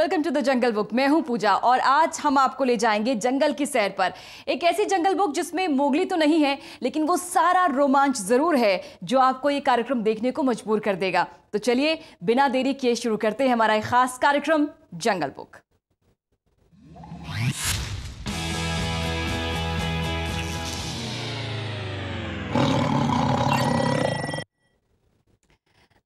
Welcome to the jungle book. मैं हूं पूजा और आज हम आपको ले जाएंगे जंगल की सैर पर। एक ऐसी जंगल बुक जिसमें मोगली तो नहीं है, लेकिन वो सारा रोमांच जरूर है जो आपको ये कार्यक्रम देखने को मजबूर कर देगा। तो चलिए बिना देरी किए शुरू करते हैं हमारा एक खास कार्यक्रम जंगल बुक।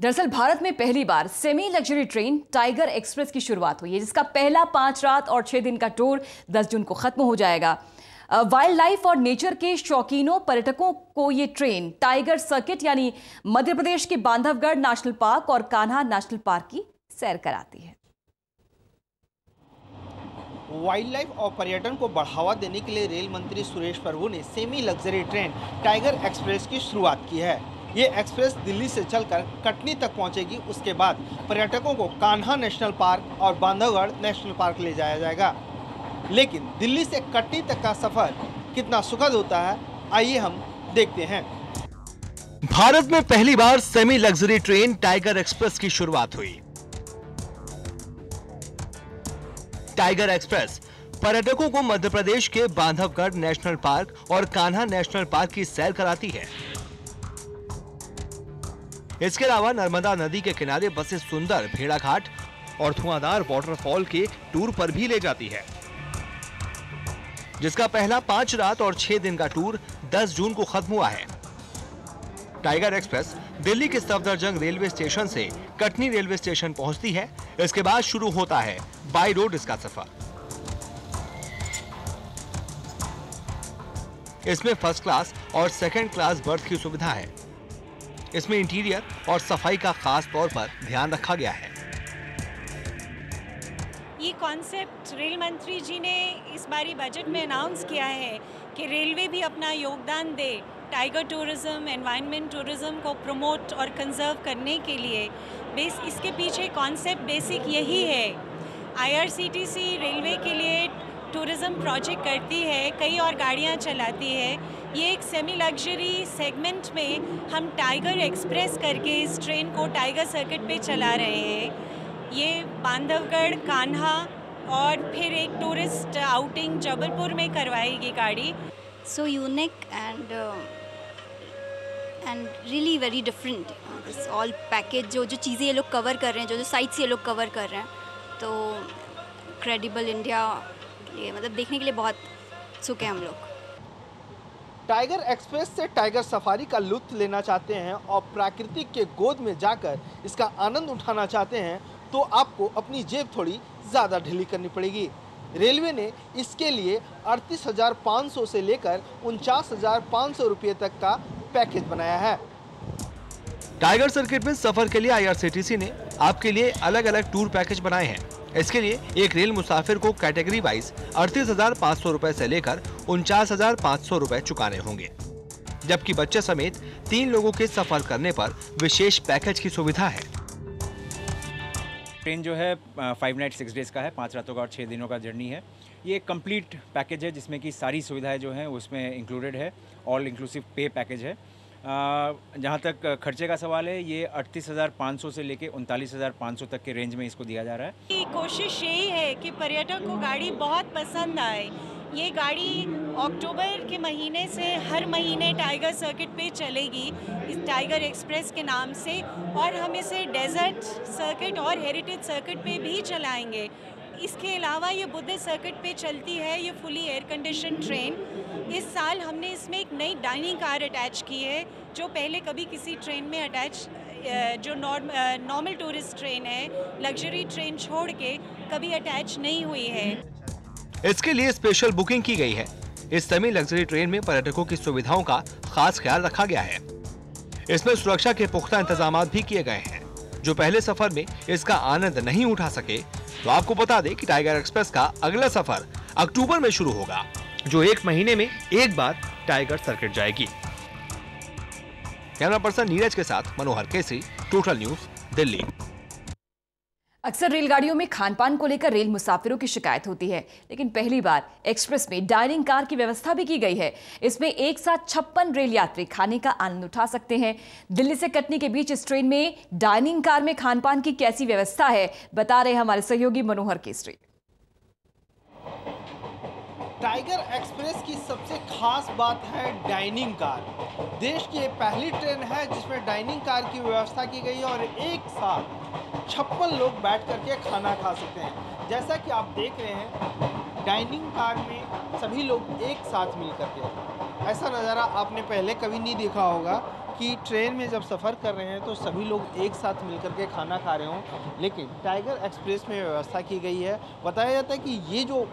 दरअसल भारत में पहली बार semi luxury train tiger express की शुरुआत हुई है, जिसका पहला 5 रात और 6 दिन का टूर 10 जून को खत्म हो जाएगा। वाइल्ड लाइफ और नेचर के शौकीनों पर्यटकों को ये ट्रेन टाइगर सर्किट यानी मध्य प्रदेश के बांधवगढ़ नेशनल पार्क और कान्हा नेशनल पार्क की सैर कराती है। वाइल्ड लाइफ और पर्यटन को बढ़ावा देने के लिए रेल मंत्री सुरेश प्रभु ने semi luxury train tiger express की शुरुआत की है। ये एक्सप्रेस दिल्ली से चलकर कटनी तक पहुंचेगी। उसके बाद पर्यटकों को कान्हा नेशनल पार्क और बांधवगढ़ नेशनल पार्क ले जाया जाएगा। लेकिन दिल्ली से कटनी तक का सफर कितना सुखद होता है, आइए हम देखते हैं। भारत में पहली बार semi luxury train tiger express की शुरुआत हुई। टाइगर एक्सप्रेस पर्यटकों को मध्य प्रदेश के बांधवगढ़ नेशनल पार्क और कान्हा नेशनल पार्क की सैर कराती है। इसके अलावा नर्मदा नदी के किनारे बसे सुंदर भेड़ाघाट और धुआंधार वाटरफॉल के टूर पर भी ले जाती है, जिसका पहला 5 रात और 6 दिन का टूर 10 जून को खत्म हुआ है। टाइगर एक्सप्रेस दिल्ली के सफदरजंग रेलवे स्टेशन से कटनी रेलवे स्टेशन पहुंचती है। इसके बाद शुरू होता है बाय रोड इसका सफर। इसमें फर्स्ट क्लास और सेकंड क्लास बर्थ की सुविधा है। इसमें इंटीरियर और सफाई का खास तौर पर ध्यान रखा गया है। ये कॉन्सेप्ट रेल मंत्री जी ने इस बारी बजट में अनाउंस किया है कि रेलवे भी अपना योगदान दे टाइगर टूरिज्म, एनवायरनमेंट टूरिज्म को प्रमोट और कंजर्व करने के लिए। इसके पीछे कॉन्सेप्ट बेसिक यही है। आईआरसीटीसी रेलवे के लिए टूरिज्म प्रोजेक्ट करती है, कई और गाड़ियाँ चलाती है। ये एक सेमी लग्जरी सेगमेंट में हम टाइगर एक्सप्रेस करके इस ट्रेन को टाइगर सर्किट पे चला रहे हैं। ये बांधवगढ़, कान्हा और फिर एक टूरिस्ट आउटिंग जबलपुर में करवाएगी गाड़ी। So unique and really very different. This all package जो चीज़ें ये लोग कवर कर रहे हैं, जो साइट्स ये लोग कवर कर रहे हैं, तो क्रेडिबल इंडिया के लिए मतलब देखने के लिए बहुत सुख है हम लोग। टाइगर एक्सप्रेस से टाइगर सफारी का लुत्फ लेना चाहते हैं और प्रकृति के गोद में जाकर इसका आनंद उठाना चाहते हैं तो आपको अपनी जेब थोड़ी ज़्यादा ढीली करनी पड़ेगी। रेलवे ने इसके लिए 38,500 से लेकर 49,500 रुपये तक का पैकेज बनाया है। टाइगर सर्किट में सफर के लिए आईआरसीटीसी ने आपके लिए अलग अलग टूर पैकेज बनाए हैं। इसके लिए एक रेल मुसाफिर को कैटेगरी वाइज 38,500 रुपए से लेकर 49,500 रुपए चुकाने होंगे, जबकि बच्चे समेत 3 लोगों के सफर करने पर विशेष पैकेज की सुविधा है। ट्रेन जो है 5 नाइट 6 डेज का है, 5 रातों का और 6 दिनों का जर्नी है। ये एक कंप्लीट पैकेज है जिसमें कि सारी सुविधाएं जो हैं उसमें इंक्लूडेड है। ऑल इंक्लूसिव पे पैकेज है। जहाँ तक खर्चे का सवाल है, ये 38,500 से लेके 39,500 तक के रेंज में इसको दिया जा रहा है। कोशिश यही है कि पर्यटक को गाड़ी बहुत पसंद आए। ये गाड़ी अक्टूबर के महीने से हर महीने टाइगर सर्किट पे चलेगी इस टाइगर एक्सप्रेस के नाम से, और हम इसे डेजर्ट सर्किट और हेरिटेज सर्किट पे भी चलाएंगे। इसके अलावा ये बुद्ध सर्किट पे चलती है ये फुली एयर कंडीशन ट्रेन। इस साल हमने इसमें एक नई डाइनिंग कार अटैच की है जो पहले कभी किसी ट्रेन में अटैच, जो नॉर्मल टूरिस्ट ट्रेन है, लग्जरी ट्रेन छोड़ के कभी अटैच नहीं हुई है। इसके लिए स्पेशल बुकिंग की गई है। इस सेमी लग्जरी ट्रेन में पर्यटकों की सुविधाओं का खास ख्याल रखा गया है। इसमें सुरक्षा के पुख्ता इंतजाम भी किए गए हैं। जो पहले सफर में इसका आनंद नहीं उठा सके तो आपको बता दें कि टाइगर एक्सप्रेस का अगला सफर अक्टूबर में शुरू होगा, जो 1 महीने में एक बार टाइगर सर्किट जाएगी। कैमरा पर्सन नीरज के साथ मनोहर केसरी, टोटल न्यूज, दिल्ली। अक्सर रेलगाड़ियों में खानपान को लेकर रेल मुसाफिरों की शिकायत होती है, लेकिन पहली बार एक्सप्रेस में डाइनिंग कार की व्यवस्था भी की गई है। इसमें एक साथ 56 रेल यात्री खाने का आनंद उठा सकते हैं। दिल्ली से कटनी के बीच इस ट्रेन में डाइनिंग कार में खानपान की कैसी व्यवस्था है, बता रहे हमारे सहयोगी मनोहर केसरी। टाइगर एक्सप्रेस की सबसे खास बात है डाइनिंग कार। देश की ये पहली ट्रेन है जिसमें डाइनिंग कार की व्यवस्था की गई है और एक साथ 56 लोग बैठ करके खाना खा सकते हैं। जैसा कि आप देख रहे हैं, डाइनिंग कार में सभी लोग एक साथ मिल करके, ऐसा नज़ारा आपने पहले कभी नहीं देखा होगा कि ट्रेन में जब सफ़र कर रहे हैं तो सभी लोग एक साथ मिल करके खाना खा रहे हों। लेकिन टाइगर एक्सप्रेस में व्यवस्था की गई है। बताया जाता है कि ये जो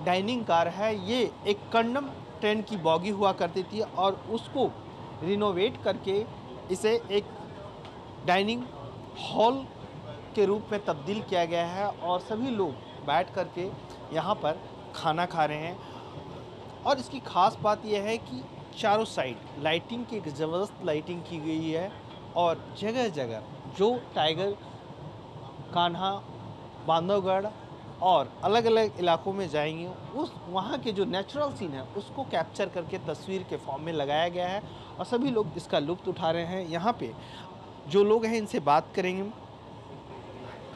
डाइनिंग कार है ये एक कंडम ट्रेन की बॉगी हुआ करती थी और उसको रिनोवेट करके इसे एक डाइनिंग हॉल के रूप में तब्दील किया गया है और सभी लोग बैठ करके यहाँ पर खाना खा रहे हैं। और इसकी ख़ास बात यह है कि चारों साइड लाइटिंग की, एक ज़बरदस्त लाइटिंग की गई है और जगह जगह जो टाइगर, कान्हा, बांधवगढ़ और अलग अलग इलाकों में जाएंगे, उस वहाँ के जो नेचुरल सीन है उसको कैप्चर करके तस्वीर के फॉर्म में लगाया गया है और सभी लोग इसका लुत्फ़ उठा रहे हैं। यहाँ पे जो लोग हैं इनसे बात करेंगे।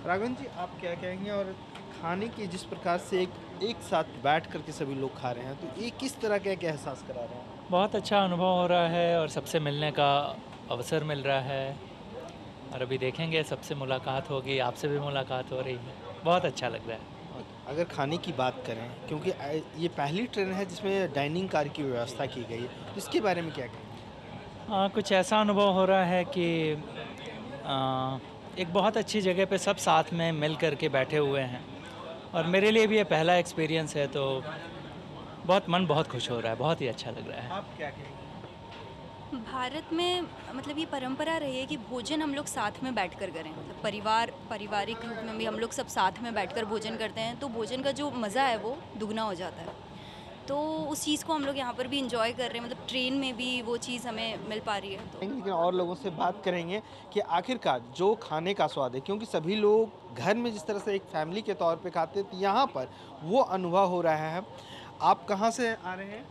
राघवन जी, आप क्या कहेंगे? और खाने की जिस प्रकार से एक साथ बैठ करके सभी लोग खा रहे हैं, तो ये किस तरह का एहसास करा रहे हैं? बहुत अच्छा अनुभव हो रहा है और सबसे मिलने का अवसर मिल रहा है और अभी देखेंगे, सबसे मुलाकात होगी, आपसे भी मुलाकात हो रही है, बहुत अच्छा लग रहा है। अगर खाने की बात करें, क्योंकि ये पहली ट्रेन है जिसमें डाइनिंग कार की व्यवस्था की गई है, तो इसके बारे में क्या कहेंगे? कुछ ऐसा अनुभव हो रहा है कि एक बहुत अच्छी जगह पे सब साथ में मिल कर के बैठे हुए हैं और मेरे लिए भी ये पहला एक्सपीरियंस है, तो मन बहुत खुश हो रहा है, बहुत ही अच्छा लग रहा है। आप क्या कहेंगे? भारत में मतलब ये परंपरा रही है कि भोजन हम लोग साथ में बैठकर करें, मतलब पारिवारिक रूप में भी हम लोग सब साथ में बैठकर भोजन करते हैं, तो भोजन का जो मज़ा है वो दुगना हो जाता है। तो उस चीज़ को हम लोग यहाँ पर भी इंजॉय कर रहे हैं, मतलब ट्रेन में भी वो चीज़ हमें मिल पा रही है। तो लेकिन और लोगों से बात करेंगे कि आखिरकार जो खाने का स्वाद है, क्योंकि सभी लोग घर में जिस तरह से एक फैमिली के तौर पे खाते हैं, तो यहाँ पर वो अनुभव हो रहा है। आप कहाँ से आ रहे हैं?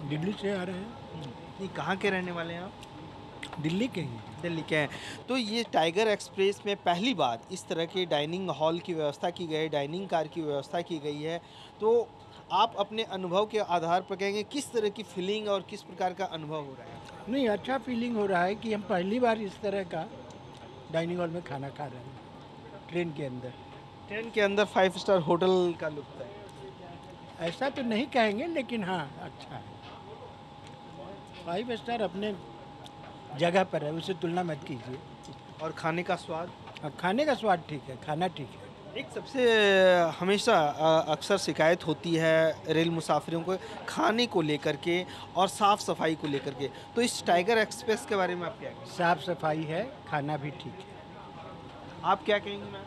दिल्ली से आ रहे हैं। नहीं, कहाँ के रहने वाले हैं आप? दिल्ली के ही। दिल्ली के हैं। तो ये टाइगर एक्सप्रेस में पहली बार इस तरह के डाइनिंग हॉल की व्यवस्था की गई है, डाइनिंग कार की व्यवस्था की गई है, तो आप अपने अनुभव के आधार पर कहेंगे किस तरह की फीलिंग और किस प्रकार का अनुभव हो रहा है? नहीं, अच्छा फीलिंग हो रहा है कि हम पहली बार इस तरह का डाइनिंग हॉल में खाना खा रहे हैं ट्रेन के अंदर। ट्रेन के अंदर 5 स्टार होटल का लुत्फ़ है। ऐसा तो नहीं कहेंगे, लेकिन हाँ अच्छा है। 5 स्टार अपने जगह पर है, उससे तुलना मत कीजिए। और खाने का स्वाद? खाने का स्वाद ठीक है, खाना ठीक है। एक सबसे हमेशा अक्सर शिकायत होती है रेल मुसाफिरों को खाने को लेकर के और साफ़ सफाई को लेकर के, तो इस टाइगर एक्सप्रेस के बारे में आप क्या कहेंगे? साफ़ सफाई है, खाना भी ठीक है। आप क्या कहेंगे मैम?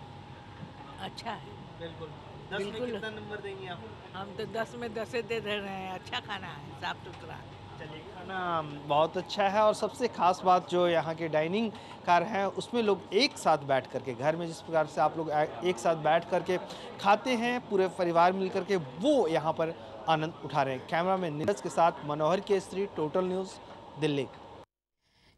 अच्छा है, बिल्कुल। 10 में कितना नंबर देंगे आप? हम तो 10 में 10 दे रहे हैं। अच्छा खाना है, साफ सुथरा। चलिए, खाना बहुत अच्छा है और सबसे खास बात जो यहाँ के डाइनिंग कार हैं उसमें लोग एक साथ बैठ करके, घर में जिस प्रकार से आप लोग एक साथ बैठ करके खाते हैं पूरे परिवार मिल करके, वो यहाँ पर आनंद उठा रहे हैं। कैमरामैन नीरज के साथ मनोहर केसरी, टोटल न्यूज़, दिल्ली।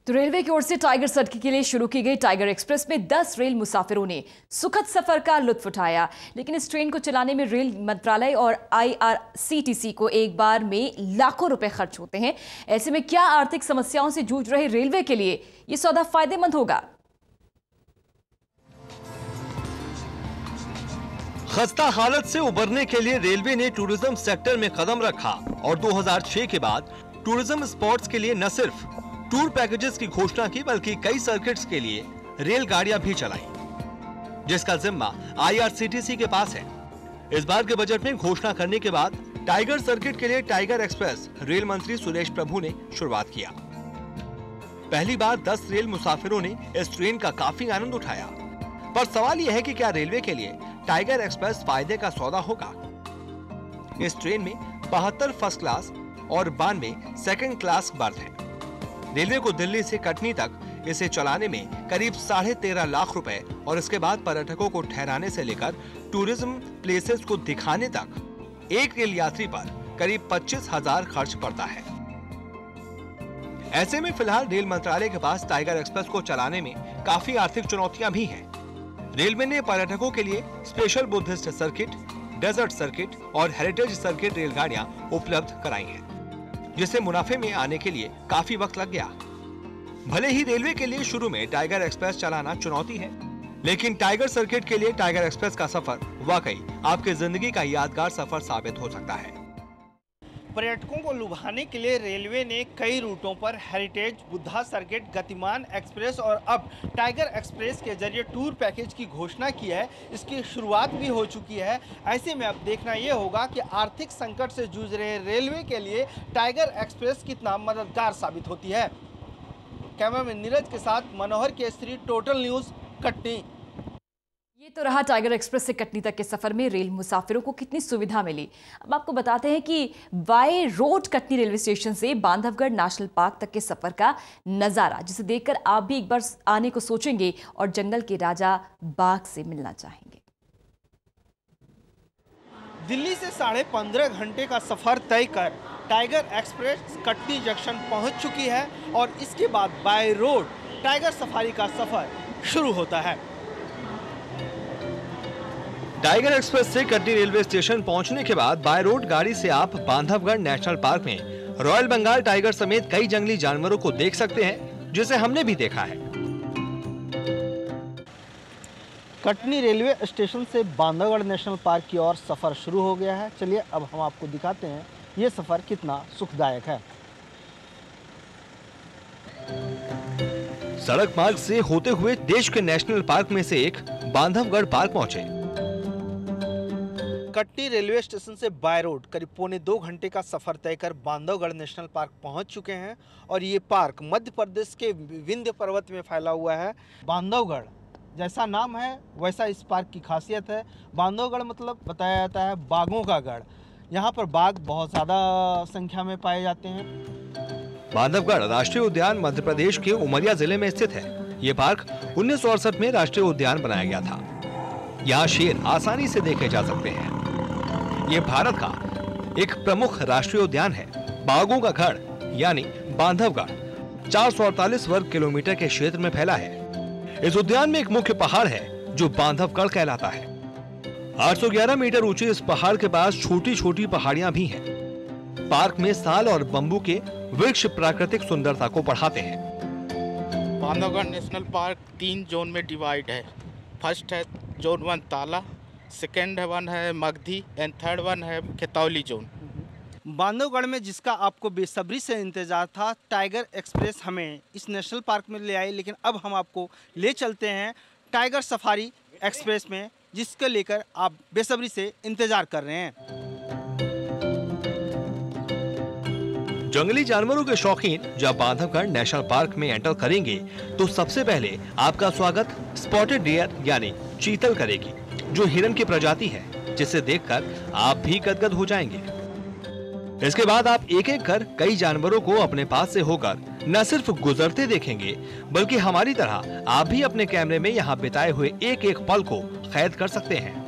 तो रेलवे की ओर से टाइगर सर्किट के लिए शुरू की गई टाइगर एक्सप्रेस में 10 रेल मुसाफिरों ने सुखद सफर का लुत्फ उठाया, लेकिन इस ट्रेन को चलाने में रेल मंत्रालय और IRCTC को एक बार में लाखों रुपए खर्च होते हैं। ऐसे में क्या आर्थिक समस्याओं से जूझ रहे रेलवे के लिए यह सौदा फायदेमंद होगा? खस्ता हालत से उबरने के लिए रेलवे ने टूरिज्म सेक्टर में कदम रखा और 2006 के बाद टूरिज्म स्पॉट्स के लिए न सिर्फ टूर पैकेजेस की घोषणा की, बल्कि कई सर्किट्स के लिए रेलगाड़ियां भी चलाई, जिसका जिम्मा IRCTC के पास है। इस बार के बजट में घोषणा करने के बाद टाइगर सर्किट के लिए टाइगर एक्सप्रेस रेल मंत्री सुरेश प्रभु ने शुरुआत किया। पहली बार 10 रेल मुसाफिरों ने इस ट्रेन का काफी आनंद उठाया, पर सवाल यह है कि क्या रेलवे के लिए टाइगर एक्सप्रेस फायदे का सौदा होगा? इस ट्रेन में 72 फर्स्ट क्लास और 92 सेकंड क्लास बर्थ हैं। रेलवे को दिल्ली से कटनी तक इसे चलाने में करीब 13.5 लाख रुपए और इसके बाद पर्यटकों को ठहराने से लेकर टूरिज्म प्लेसेस को दिखाने तक एक रेल यात्री पर करीब 25,000 खर्च पड़ता है। ऐसे में फिलहाल रेल मंत्रालय के पास टाइगर एक्सप्रेस को चलाने में काफी आर्थिक चुनौतियां भी हैं। रेलवे ने पर्यटकों के लिए special Buddhist circuit, desert circuit और हेरिटेज सर्किट रेलगाड़ियां उपलब्ध कराई हैं, जिससे मुनाफे में आने के लिए काफी वक्त लग गया। भले ही रेलवे के लिए शुरू में टाइगर एक्सप्रेस चलाना चुनौती है, लेकिन टाइगर सर्किट के लिए टाइगर एक्सप्रेस का सफर वाकई आपकी जिंदगी का यादगार सफर साबित हो सकता है। पर्यटकों को लुभाने के लिए रेलवे ने कई रूटों पर हेरिटेज, बुद्धा सर्किट, गतिमान एक्सप्रेस और अब टाइगर एक्सप्रेस के जरिए टूर पैकेज की घोषणा की है। इसकी शुरुआत भी हो चुकी है। ऐसे में अब देखना ये होगा कि आर्थिक संकट से जूझ रहे रेलवे के लिए टाइगर एक्सप्रेस कितना मददगार साबित होती है। कैमरामैन नीरज के साथ मनोहर केसरी, टोटल न्यूज़, कटनी। ये तो रहा टाइगर एक्सप्रेस से कटनी तक के सफर में रेल मुसाफिरों को कितनी सुविधा मिली। अब आपको बताते हैं कि by road Katni railway station से बांधवगढ़ नेशनल पार्क तक के सफर का नजारा, जिसे देखकर आप भी एक बार आने को सोचेंगे और जंगल के राजा बाघ से मिलना चाहेंगे। दिल्ली से 15.5 घंटे का सफर तय कर टाइगर एक्सप्रेस कटनी जंक्शन पहुंच चुकी है और इसके बाद बाय रोड टाइगर सफारी का सफर शुरू होता है। टाइगर एक्सप्रेस से कटनी रेलवे स्टेशन पहुंचने के बाद बाय रोड गाड़ी से आप बांधवगढ़ नेशनल पार्क में रॉयल बंगाल टाइगर समेत कई जंगली जानवरों को देख सकते हैं, जिसे हमने भी देखा है। कटनी रेलवे स्टेशन से बांधवगढ़ नेशनल पार्क की ओर सफर शुरू हो गया है। चलिए अब हम आपको दिखाते हैं ये सफर कितना सुखदायक है। सड़क मार्ग से होते हुए देश के नेशनल पार्क में से एक बांधवगढ़ पार्क पहुंचे। कटनी रेलवे स्टेशन से बाय रोड करीब 1.25 घंटे का सफर तय कर बांधवगढ़ नेशनल पार्क पहुंच चुके हैं और ये पार्क मध्य प्रदेश के विंध्य पर्वत में फैला हुआ है। बांधवगढ़ जैसा नाम है वैसा इस पार्क की खासियत है। बांधवगढ़ मतलब बताया जाता है बाघों का गढ़। यहाँ पर बाघ बहुत ज़्यादा संख्या में पाए जाते हैं। बांधवगढ़ राष्ट्रीय उद्यान मध्य प्रदेश के उमरिया जिले में स्थित है। ये पार्क 1968 में राष्ट्रीय उद्यान बनाया गया था। यहाँ शेर आसानी से देखे जा सकते हैं। ये भारत का एक प्रमुख राष्ट्रीय उद्यान है। बाघों का गढ़ यानी बांधवगढ़ 448 वर्ग किलोमीटर के क्षेत्र में फैला है। इस उद्यान में एक मुख्य पहाड़ है जो बांधवगढ़ कहलाता है। 811 मीटर ऊंचे इस पहाड़ के पास छोटी छोटी पहाड़ियां भी हैं। पार्क में साल और बम्बू के वृक्ष प्राकृतिक सुंदरता को बढ़ाते हैं। बांधवगढ़ नेशनल पार्क 3 जोन में डिवाइड है। फर्स्ट है जोन 1 ताला, सेकेंड वन है मगधी एंड थर्ड वन है खेतौली जोन। बांधवगढ़ में जिसका आपको बेसब्री से इंतजार था, टाइगर एक्सप्रेस हमें इस नेशनल पार्क में ले आई, लेकिन अब हम आपको ले चलते हैं टाइगर सफारी एक्सप्रेस में, जिसको लेकर आप बेसब्री से इंतजार कर रहे हैं। जंगली जानवरों के शौकीन जब बांधवगढ़ नेशनल पार्क में एंटर करेंगे तो सबसे पहले आपका स्वागत स्पॉटेड डियर यानी चीतल करेगी, जो हिरन की प्रजाति है, जिसे देखकर आप भी गदगद हो जाएंगे। इसके बाद आप एक एक कर कई जानवरों को अपने पास से होकर न सिर्फ गुजरते देखेंगे, बल्कि हमारी तरह आप भी अपने कैमरे में यहाँ बिताए हुए एक एक पल को कैद कर सकते हैं।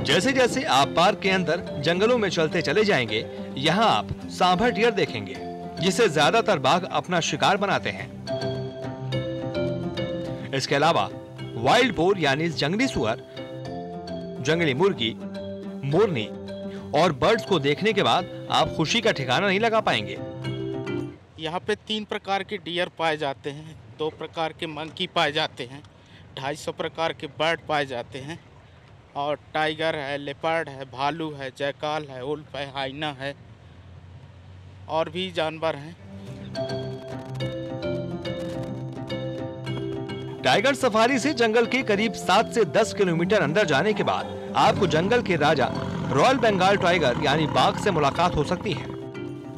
जैसे जैसे आप पार्क के अंदर जंगलों में चलते चले जाएंगे, यहाँ आप सांभर डियर देखेंगे, जिसे ज्यादातर बाघ अपना शिकार बनाते हैं। इसके अलावा वाइल्ड बोर यानी जंगली सुअर, जंगली मुर्गी, मोरनी और बर्ड्स को देखने के बाद आप खुशी का ठिकाना नहीं लगा पाएंगे। यहाँ पे 3 प्रकार के डियर पाए जाते हैं, 2 प्रकार के मंकी पाए जाते हैं, 250 प्रकार के बर्ड पाए जाते हैं और टाइगर है, लेपर्ड है, भालू है, जैकाल है, उल्फ है, हाइना है और भी जानवर हैं। टाइगर सफारी से जंगल के करीब 7 से 10 किलोमीटर अंदर जाने के बाद आपको जंगल के राजा रॉयल बंगाल टाइगर यानी बाघ से मुलाकात हो सकती है,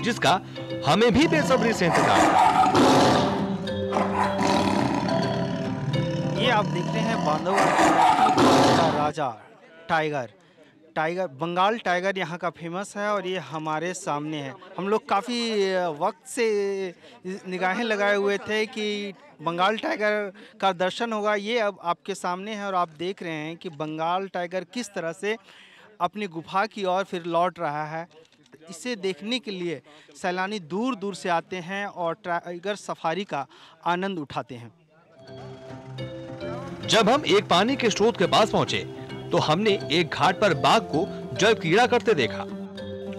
जिसका हमें भी बेसब्री से इंतजार है। ये आप देख रहे हैं बांधवगढ़ का राजा टाइगर। टाइगर, बंगाल टाइगर यहाँ का फेमस है और ये हमारे सामने है। हम लोग काफ़ी वक्त से निगाहें लगाए हुए थे कि बंगाल टाइगर का दर्शन होगा। ये अब आपके सामने है और आप देख रहे हैं कि बंगाल टाइगर किस तरह से अपनी गुफा की ओर फिर लौट रहा है। इसे देखने के लिए सैलानी दूर दूर से आते हैं और टाइगर सफारी का आनंद उठाते हैं। जब हम एक पानी के स्रोत के पास पहुंचे तो हमने एक घाट पर बाघ को जल क्रीड़ा करते देखा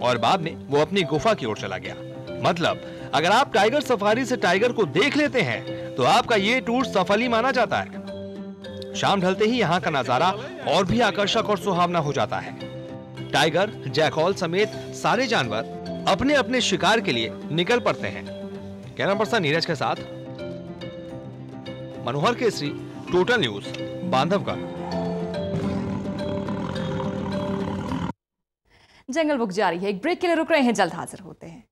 और बाद में वो अपनी गुफा की ओर चला गया। मतलब अगर आप टाइगर सफारी से टाइगर को देख लेते हैं तो आपका ये टूर सफल ही माना जाता है। शाम ढलते ही यहाँ का नजारा और भी आकर्षक और सुहावना हो जाता है। टाइगर, जैकॉल समेत सारे जानवर अपने अपने शिकार के लिए निकल पड़ते हैं। कैमरा पर्सन नीरज के साथ मनोहर केसरी, टोटल न्यूज, बांधवगढ़। जंगल बुक जारी है, एक ब्रेक के लिए रुक रहे हैं, जल्द हाजिर होते हैं।